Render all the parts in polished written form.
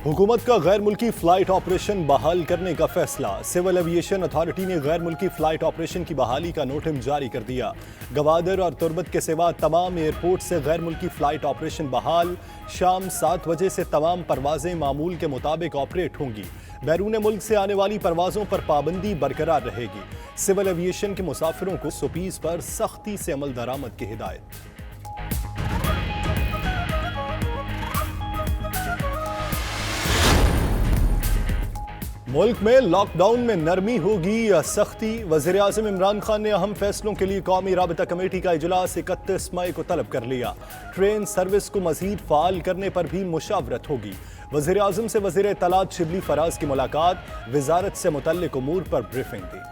हुकूमत का गैर मुल्की फ्लाइट ऑपरेशन बहाल करने का फैसला। सिविल एविएशन अथॉरिटी ने गैर मुल्की फ्लाइट ऑपरेशन की बहाली का नोटिस जारी कर दिया। गवादर और तुर्बत के सिवा तमाम एयरपोर्ट से गैर मुल्की फ्लाइट ऑपरेशन बहाल। शाम 7 बजे से तमाम परवाजें मामूल के मुताबिक ऑपरेट होंगी। बैरून मुल्क से आने वाली परवाजों पर पाबंदी बरकरार रहेगी। सिविल एविएशन के मुसाफिरों को सुपीस पर सख्ती से अमल दरामद की हिदायत। मुल्क में लॉकडाउन में नरमी होगी या सख्ती। वज़ीर आज़म इमरान खान ने अहम फैसलों के लिए कौमी राबता कमेटी का इजलास 31 मई को तलब कर लिया। ट्रेन सर्विस को मजीद फ़ाल करने पर भी मुशावरत होगी। वज़ीर आज़म से वज़ीर इत्तलात शिबली फराज की मुलाकात, वजारत से मुतल्लिक उमूर पर ब्रीफिंग दी।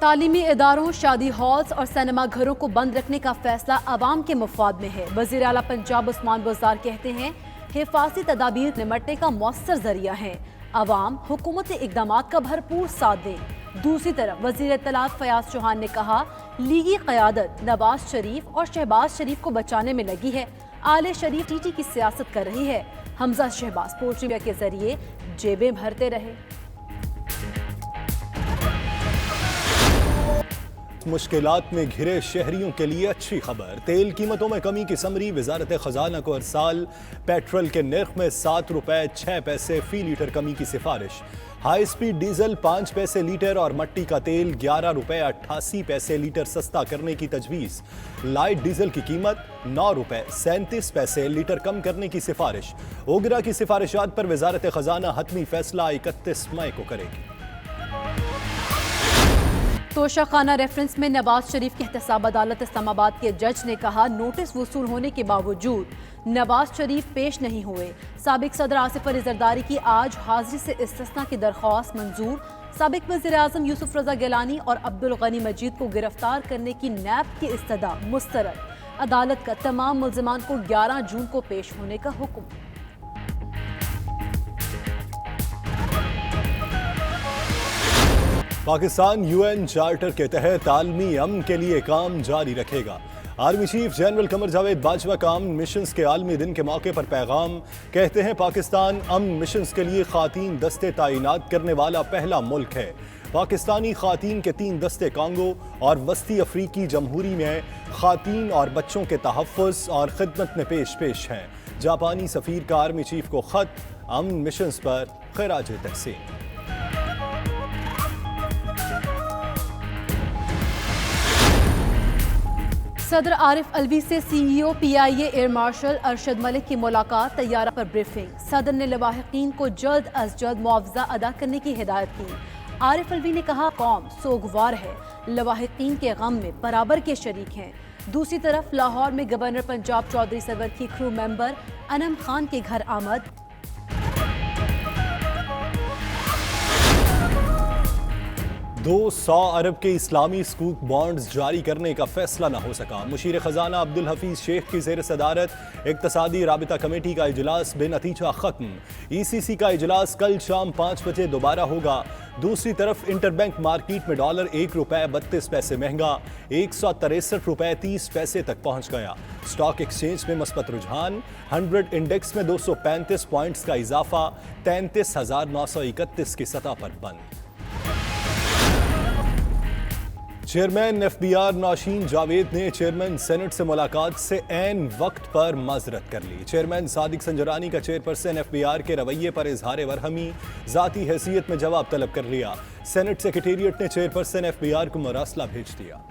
तालीमी इदारों, शादी हॉल्स और सिनेमा घरों को बंद रखने का फैसला अवाम के मुफाद में है। वज़ीर आला पंजाब उस्मान बुज़दार कहते हैं, हिफाजती तदाबीर निमटने का मौसर जरिया है। अवाम हुकूमती इक़दामात का भरपूर साथ दें। दूसरी तरफ वज़ीर इत्तलात फयाज चौहान ने कहा, लीगी क़यादत नवाज शरीफ और शहबाज शरीफ को बचाने में लगी है। आले शरीफ टीटी की सियासत कर रही है। हमजा शहबाज पोल्ट्री के जरिए जेबें भरते रहे। मुश्किलात में घिरे शहरियों के लिए अच्छी खबर। तेल कीमतों में कमी की समरी। वजारत खजाना को हर साल पेट्रोल के नर्ख में 7 रुपए 6 पैसे फी लीटर कमी की सिफारिश। हाई स्पीड डीजल 5 पैसे लीटर और मट्टी का तेल 11 रुपए 88 पैसे लीटर सस्ता करने की तजवीज़। लाइट डीजल की कीमत 9 रुपए 37 पैसे लीटर कम करने की सिफारिश। ओगरा की सिफारिशात पर वजारत खजाना हतमी फैसला 31 मई को करेगी। तोशाखाना रेफरेंस में नवाज शरीफ की एहतसाब अदालत इस्लामाबाद के जज ने कहा, नोटिस वसूल होने के बावजूद नवाज शरीफ पेश नहीं हुए। साबिक सदर आसिफ अली जरदारी की आज हाजिरी से इस्तिस्ना की दरख्वास्त मंजूर। साबिक वज़ीर आज़म यूसुफ रजा गिलानी और अब्दुल गनी मजीद को गिरफ्तार करने की नैब की इस्तदा मुस्तरद। अदालत का तमाम मुल्ज़िमान को 11 जून को पेश होने का हुक्म। पाकिस्तान यूएन चार्टर के तहत आलमी अमन के लिए काम जारी रखेगा। Army chief general Qamar Javed Bajwa का अमन मिशंस के आलमी दिन के मौके पर पैगाम। कहते हैं, पाकिस्तान अमन मिशंस के लिए खातीन दस्ते तैनात करने वाला पहला मुल्क है। पाकिस्तानी खातीन के 3 दस्ते कांगो और वस्ती अफ्रीकी जमहूरी में खातीन और बच्चों के तहफ़्फ़ुज़ और खिदमत में पेश हैं। जापानी सफ़ीर का आर्मी चीफ को ख़त, अमन मिशंस पर खिराज तहसीन। सदर आरिफ अलवी से CEO PIA air marshal Arshad Malik की मुलाकात, तैयारा पर ब्रीफिंग। सदर ने लवाहिकीन को जल्द अज जल्द मुआवजा अदा करने की हिदायत की। आरिफ अलवी ने कहा, कौम सोगवार है, लवाहिकीन के गम में बराबर के शरीक हैं। दूसरी तरफ लाहौर में गवर्नर पंजाब चौधरी सरवर की क्रू मेंबर अनम खान के घर आमद। 200 अरब के इस्लामी स्कूक बॉन्ड्स जारी करने का फैसला न हो सका। मुशीर खजाना अब्दुल हफीज शेख की ज़ेर सदारत इक्तसादी राबिता कमेटी का इजलास बेनतीजा खत्म। ECC का इजलास कल शाम 5 बजे दोबारा होगा। दूसरी तरफ इंटरबैंक मार्केट में डॉलर 1 रुपए 32 पैसे महंगा 163 रुपए 30 पैसे तक पहुंच गया। स्टॉक एक्सचेंज में मस्बत रुझान। 100 इंडेक्स में 235 पॉइंट्स का इजाफा 33,931 की सतह पर बंद। चेयरमैन FBR नौशीन जावेद ने चेयरमैन सेनेट से मुलाकात से ऐन वक्त पर माजरत कर ली। चेयरमैन सादिक संजरानी का चेयरपर्सन FBR के रवैये पर इजहार बरहमी ज़ाती हैसियत में जवाब तलब कर लिया। सेनेट सेक्रेटेरिएट ने चेयरपर्सन FBR को मरासला भेज दिया।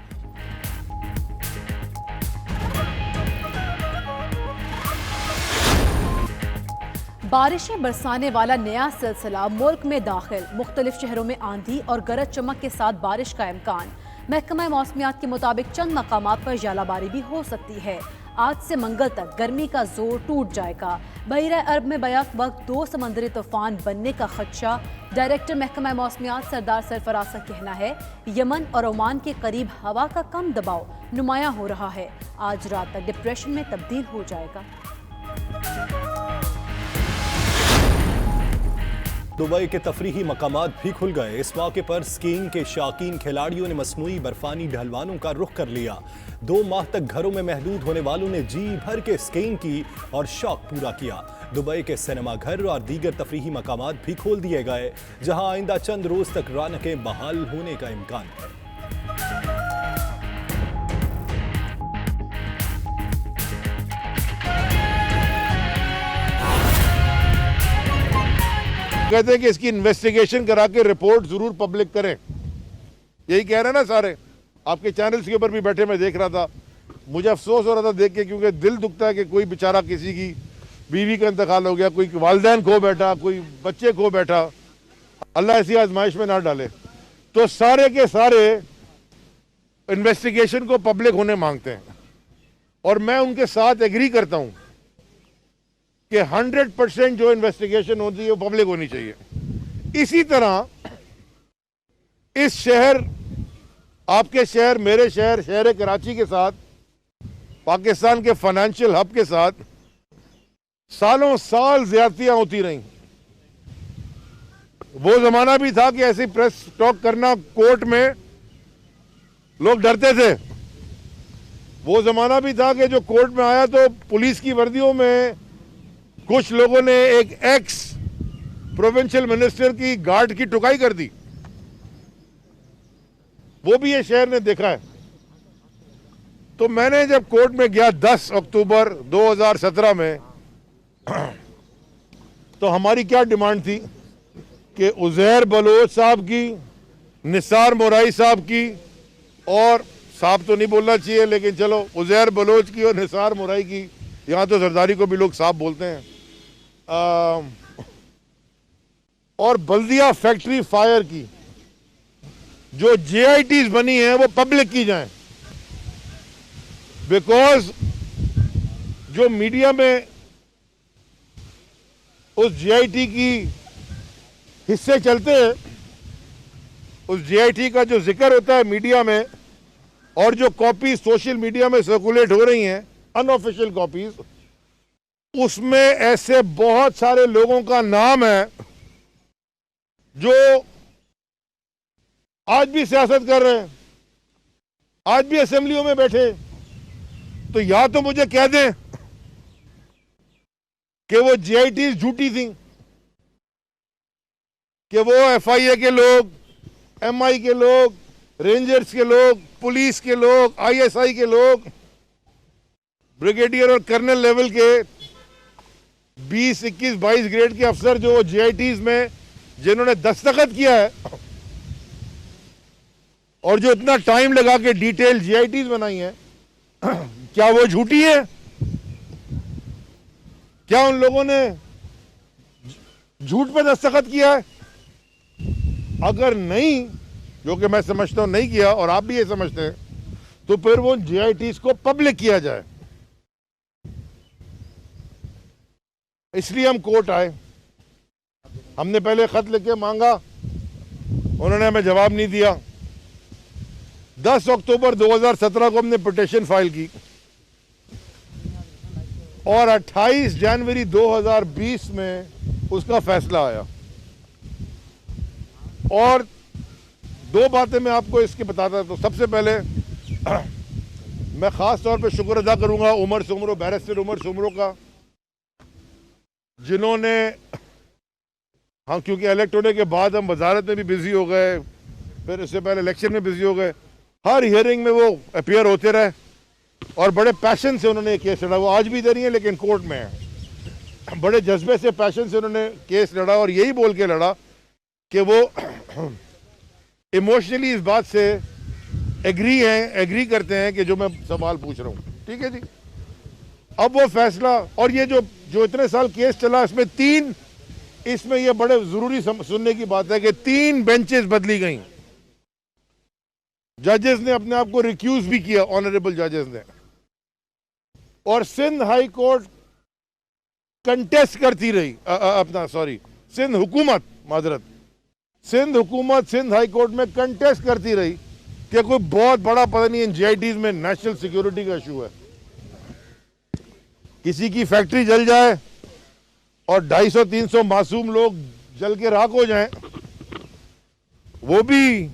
बारिशें बरसाने वाला नया सिलसिला मुल्क में दाखिल। मुख्तलिफ शहरों में आंधी और गरज चमक के साथ बारिश का इम्कान। महकमा मौसमियात के मुताबिक चंद मकामात पर जालाबारी भी हो सकती है। आज से मंगल तक गर्मी का जोर टूट जाएगा। बहरा अरब में बैक वक्त 2 समंदरी तूफान बनने का खदशा। डायरेक्टर महकमा मौसमियात सरदार सरफराज का कहना है, यमन और ओमान के करीब हवा का कम दबाव नुमाया हो रहा है। आज रात तक डिप्रेशन में तब्दील हो जाएगा। दुबई के तफरीही मकामात भी खुल गए। इस मौके पर स्कीइंग के शौकीन खिलाड़ियों ने मसनूई बर्फानी ढलवानों का रुख कर लिया। 2 माह तक घरों में महदूद होने वालों ने जी भर के स्कीइंग की और शौक पूरा किया। दुबई के सिनेमाघर और दीगर तफरीही मकामात भी खोल दिए गए, जहां आइंदा चंद रोज तक रौनकें बहाल होने का इम्कान है। कहते हैं कि इसकी इन्वेस्टिगेशन करा के रिपोर्ट जरूर पब्लिक करें, यही कह रहे हैं ना सारे। आपके चैनल्स के ऊपर भी बैठे मैं देख रहा था, मुझे अफसोस हो रहा था देख के, क्योंकि दिल दुखता है कि कोई बेचारा किसी की बीवी का इंतकाल हो गया, कोई वालिदैन खो बैठा, कोई बच्चे खो बैठा। अल्लाह ऐसी आजमाइश में ना डाले। तो सारे के सारे इन्वेस्टिगेशन को पब्लिक होने मांगते हैं और मैं उनके साथ एग्री करता हूं कि 100% जो इन्वेस्टिगेशन होती है वो पब्लिक होनी चाहिए। इसी तरह इस शहर, आपके शहर, मेरे शहर, शहर कराची के साथ, पाकिस्तान के फाइनेंशियल हब के साथ सालों साल ज्यादतियां होती रहीं। वो जमाना भी था कि ऐसी प्रेस टॉक करना कोर्ट में लोग डरते थे। वो जमाना भी था कि जो कोर्ट में आया तो पुलिस की वर्दियों में कुछ लोगों ने एक एक्स प्रोविंशियल मिनिस्टर की गार्ड की टुकाई कर दी। वो भी ये शहर ने देखा है। तो मैंने जब कोर्ट में गया 10 अक्टूबर 2017 में, तो हमारी क्या डिमांड थी कि उज़ैर बलोच साहब की, निसार मोराई साहब की, और साहब तो नहीं बोलना चाहिए लेकिन चलो, उज़ैर बलोच की और निसार मोराई की, यहां तो जरदारी को भी लोग साहब बोलते हैं, और बल्दिया फैक्ट्री फायर की जो JITs बनी है वो पब्लिक की जाएं। बिकॉज जो मीडिया में उस JIT की हिस्से चलते हैं, उस JIT का जो जिक्र होता है मीडिया में, और जो कॉपी सोशल मीडिया में सर्कुलेट हो रही हैं, अनऑफिशियल कॉपीज, उसमें ऐसे बहुत सारे लोगों का नाम है जो आज भी सियासत कर रहे हैं, आज भी असेंबलियों में बैठे। तो या तो मुझे कह दें कि वो JITs झूठी थी, कि वो FIA के लोग, MI के लोग, रेंजर्स के लोग, पुलिस के लोग, ISI के लोग, ब्रिगेडियर और कर्नल लेवल के 20, 21, 22 ग्रेड के अफसर जो JITs में जिन्होंने दस्तखत किया है और जो इतना टाइम लगा के डिटेल JITs बनाई है, क्या वो झूठी है? क्या उन लोगों ने झूठ पे दस्तखत किया है? अगर नहीं, जो कि मैं समझता हूं नहीं किया और आप भी ये समझते हैं, तो फिर वो JITs को पब्लिक किया जाए। इसलिए हम कोर्ट आए। हमने पहले खत लिख के मांगा, उन्होंने हमें जवाब नहीं दिया। 10 अक्टूबर 2017 को हमने पिटीशन फाइल की और 28 जनवरी 2020 में उसका फैसला आया। और 2 बातें मैं आपको इसके बताता। तो सबसे पहले मैं खास तौर पे शुक्र अदा करूंगा उमर सुमरो, बैरिस्टर उमर सुमरो का, जिन्होंने, हम क्योंकि इलेक्ट होने के बाद हम वजारत में भी बिजी हो गए, फिर इससे पहले इलेक्शन में बिजी हो गए, हर हियरिंग में वो अपीयर होते रहे और बड़े पैशन से उन्होंने केस लड़ा। वो आज भी इधर ही है लेकिन कोर्ट में है। बड़े जज्बे से, पैशन से उन्होंने केस लड़ा और यही बोल के लड़ा कि वो इमोशनली इस बात से एग्री करते हैं कि जो मैं सवाल पूछ रहा हूँ। ठीक है जी। अब वो फैसला, और ये जो इतने साल केस चला, इसमें ये बड़े जरूरी सुनने की बात है कि 3 बेंचेस बदली गई। जजेस ने अपने आप को रिक्यूज भी किया, ऑनरेबल जजेस ने, और सिंध हाई कोर्ट कंटेस्ट करती रही, सिंध हुकूमत, माजरत, सिंध हुकूमत सिंध हाई कोर्ट में कंटेस्ट करती रही कि कोई बहुत बड़ा, पता नहीं इन JITs में नेशनल सिक्योरिटी का इशू है। किसी की फैक्ट्री जल जाए और 250-300 मासूम लोग जल के राख हो जाएं, वो भी